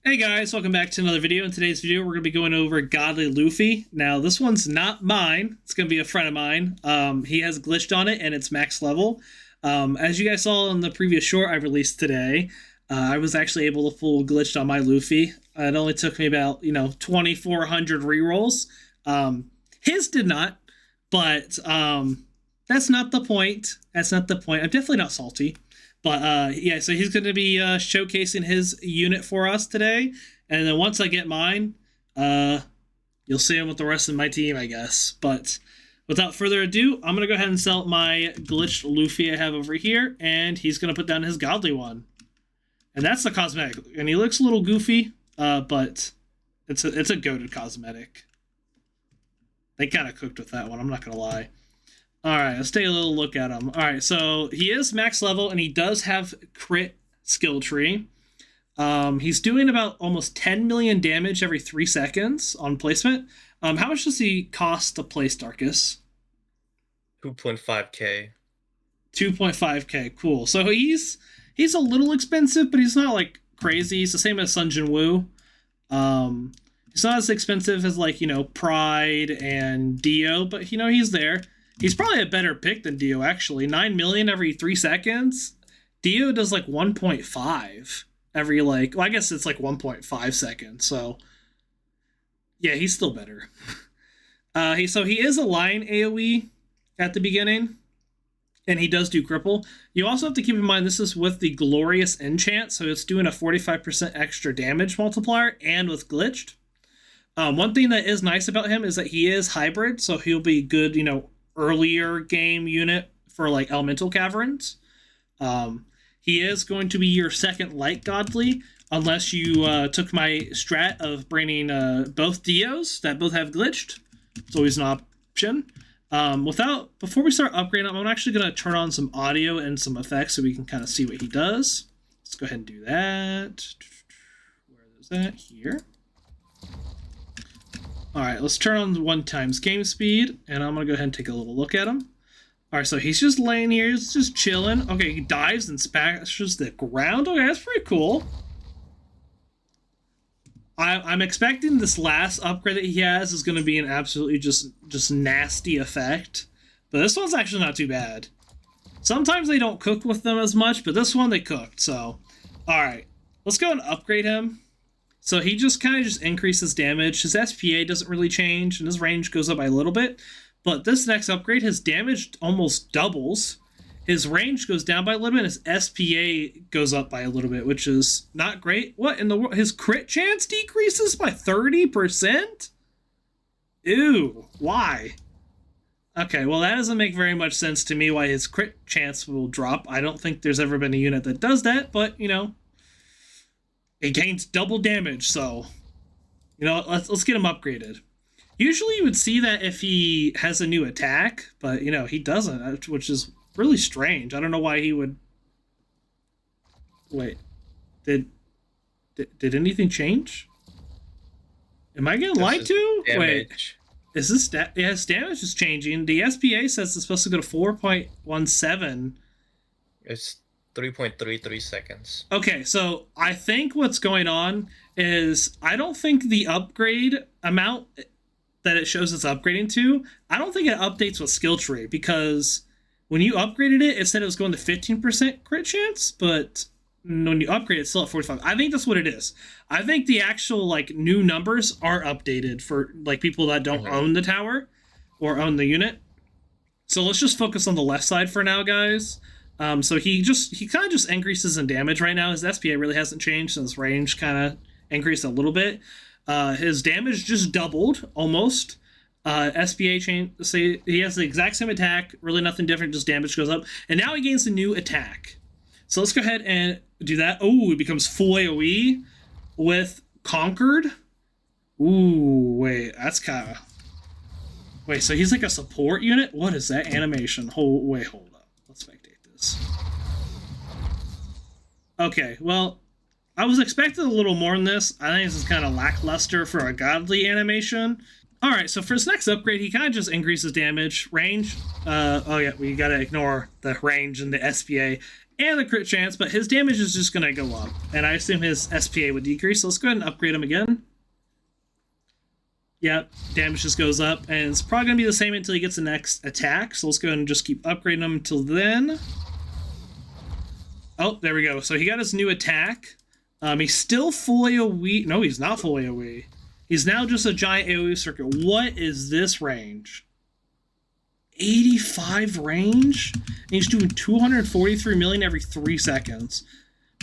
Hey guys, welcome back to another video. In today's video, we're going to be going over Godly Luffy. Now, this one's not mine. It's going to be a friend of mine. He has glitched on it, and it's max level. As you guys saw in the previous short I released today, I was actually able to full glitched on my Luffy. It only took me about, 2,400 rerolls. His did not, but that's not the point. That's not the point. I'm definitely not salty. But yeah, so he's going to be showcasing his unit for us today. And then once I get mine, you'll see him with the rest of my team, I guess. But without further ado, I'm going to go ahead and sell my glitched Luffy I have over here. And he's going to put down his godly one. And that's the cosmetic. And he looks a little goofy, but it's a goated cosmetic. They kind of cooked with that one, I'm not going to lie. Alright, let's take a little look at him. Alright, so he is max level, and he does have crit skill tree. He's doing about almost 10 million damage every 3 seconds on placement. How much does he cost to place, Darccus? 2.5k. 2.5k, cool. So he's a little expensive, but he's not, like, crazy. He's the same as Sun Jin Woo. He's not as expensive as, like, Pride and Dio, but, he's there. He's probably a better pick than Dio, actually. 9 million every 3 seconds. Dio does like 1.5 every well, I guess it's like 1.5 seconds. So yeah, he's still better. So he is a line AoE at the beginning, and he does do cripple. You also have to keep in mind this is with the glorious enchant, so it's doing a 45% extra damage multiplier and with glitched. One thing that is nice about him is that he is hybrid, so he'll be good, earlier game unit for like elemental caverns. He is going to be your second light godly unless you took my strat of bringing both Dios that both have glitched. It's always an option. Before we start upgrading, I'm actually going to turn on some audio and some effects so we can kind of see what he does. Let's go ahead and do that. Where is that? Here. Alright, let's turn on 1x game speed, and I'm going to go ahead and take a little look at him. Alright, so he's just laying here, he's just chilling. Okay, he dives and smashes the ground. Okay, that's pretty cool. I'm expecting this last upgrade that he has is going to be an absolutely just nasty effect. But this one's actually not too bad. Sometimes they don't cook with them as much, but this one they cooked, so... Alright, let's go and upgrade him. So he just kind of increases damage. His SPA doesn't really change, and his range goes up by a little bit. But this next upgrade, his damage almost doubles. His range goes down by a little bit, and his SPA goes up by a little bit, which is not great. What in the world? His crit chance decreases by 30%? Ew, why? Okay, well that doesn't make very much sense to me why his crit chance will drop. I don't think there's ever been a unit that does that, but, it gains double damage, so let's get him upgraded. Usually you would see that if he has a new attack, but he doesn't, which is really strange. I don't know why he would. Wait, did anything change? Am I getting lied to? Damage. Wait, is this yeah, his damage is changing. The SPA says it's supposed to go to 4.17. It's 3.33 seconds. Okay, so I think what's going on is I don't think the upgrade amount that it shows it's upgrading to, I don't think it updates with skill tree, because when you upgraded it, it said it was going to 15% crit chance, but when you upgrade it's still at 45. I think that's what it is. I think the actual new numbers are updated for people that don't own the tower or own the unit. So let's just focus on the left side for now, guys. So he kind of just increases in damage right now. His SPA really hasn't changed, so his range kind of increased a little bit. His damage just doubled, almost. SPA change, say he has the exact same attack, really nothing different, just damage goes up. And now he gains a new attack. So let's go ahead and do that. Oh, it becomes full AoE with Conquered. Ooh, wait, that's kind of... Wait, so he's like a support unit? What is that animation? Hold up. Let's spectate this. Okay, well, I was expecting a little more than this. I think this is kind of lackluster for a godly animation. Alright, so for his next upgrade, he kind of just increases damage. Range. Oh yeah, we gotta ignore the range and the SPA. and the crit chance, but his damage is just going to go up. And I assume his SPA would decrease, so let's go ahead and upgrade him again. Yep, damage just goes up, and it's probably going to be the same until he gets the next attack, so let's go ahead and just keep upgrading him until then. Oh, there we go. So he got his new attack. He's still full AoE. No, he's not full AoE. He's now just a giant AoE circuit. What is this range? 85 range? And he's doing 243 million every 3 seconds.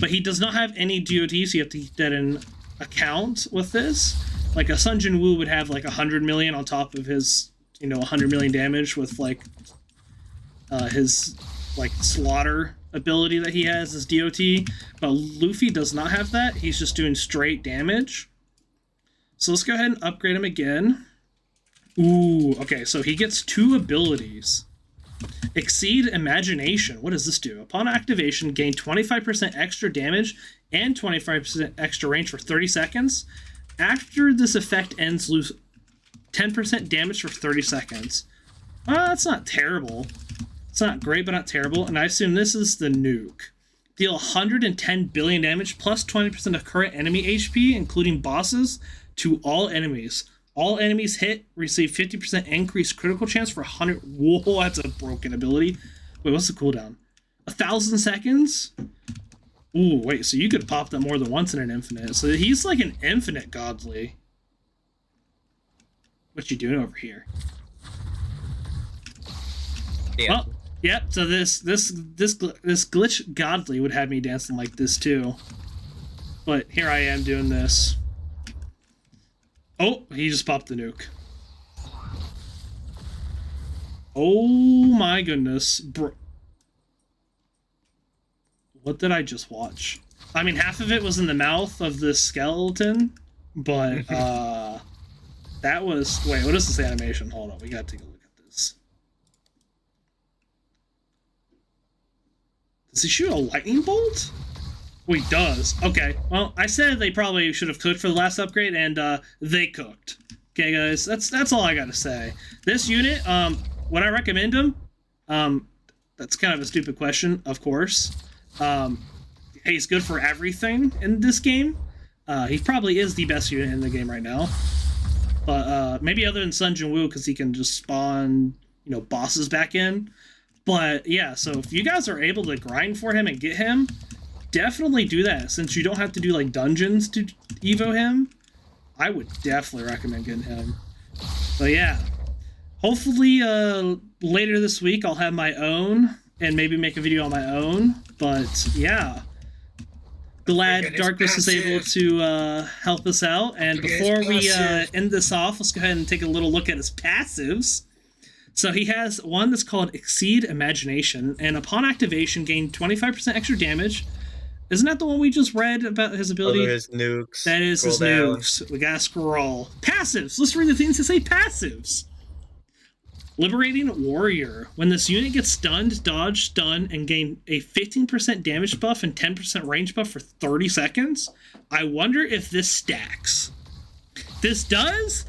But he does not have any DOTs, so you have to keep that in account with this. Like a Sun Jin Woo would have like 100 million on top of his, 100 million damage with like his like slaughter ability that he has, his DOT. But Luffy does not have that. He's just doing straight damage. So let's go ahead and upgrade him again. Ooh, okay, so he gets 2 abilities. Exceed Imagination. What does this do? Upon activation, gain 25% extra damage and 25% extra range for 30 seconds. After this effect ends, lose 10% damage for 30 seconds. That's not terrible. It's not great, but not terrible. And I assume this is the Nuke. Deal 110 billion damage plus 20% of current enemy HP, including bosses, to all enemies. All enemies hit receive 50% increased critical chance for 100. Whoa, that's a broken ability. Wait, what's the cooldown? 1,000 seconds? Ooh, wait, so you could pop that more than once in an infinite. So he's like an infinite Godly. What you doing over here? Yeah. Well, yep, so this glitch Godly would have me dancing like this too. But here I am doing this. Oh, he just popped the nuke. Oh my goodness. Bro. What did I just watch? I mean, half of it was in the mouth of this skeleton, but that was... Wait, what is this animation? Hold on, we gotta take a look at this. Does he shoot a lightning bolt? Oh, he does. Okay, well, I said they probably should have cooked for the last upgrade, and they cooked. Okay, guys, that's all I gotta say. This unit, would I recommend him? That's kind of a stupid question, of course. He's good for everything in this game. He probably is the best unit in the game right now. But maybe other than Sun Jin Woo, because he can just spawn, bosses back in. But yeah, so if you guys are able to grind for him and get him, definitely do that. Since you don't have to do like dungeons to evo him, I would definitely recommend getting him. But yeah, hopefully later this week I'll have my own and maybe make a video on my own. But yeah, glad Darccus is able to help us out. And before we end this off, let's go ahead and take a little look at his passives. So he has one that's called Exceed Imagination, and upon activation, gain 25% extra damage. Isn't that the one we just read about his ability? Oh, his nukes. That is his nukes. We gotta scroll. Passives. Let's read the things that say passives. Liberating Warrior. When this unit gets stunned, dodge, stun, and gain a 15% damage buff and 10% range buff for 30 seconds. I wonder if this stacks. This does.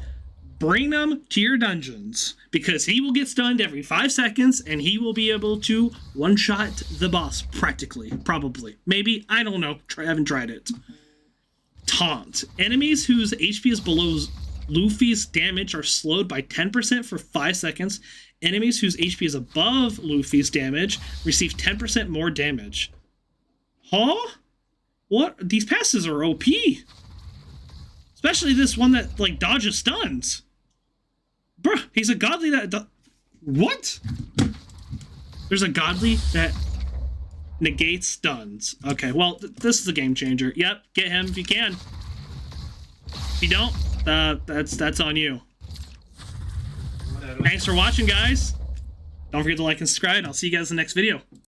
Bring them to your dungeons, because he will get stunned every 5 seconds and he will be able to one-shot the boss, practically. Probably. Maybe. I don't know. I haven't tried it. Taunt. Enemies whose HP is below Luffy's damage are slowed by 10% for 5 seconds. Enemies whose HP is above Luffy's damage receive 10% more damage. Huh? What? These passes are OP. Especially this one that, like, dodges stuns. Bruh, he's a Godly that... What? There's a Godly that negates stuns. Okay, well, this is a game changer. Yep, get him if you can. If you don't, that's on you. Thanks for watching, guys. Don't forget to like and subscribe, and I'll see you guys in the next video.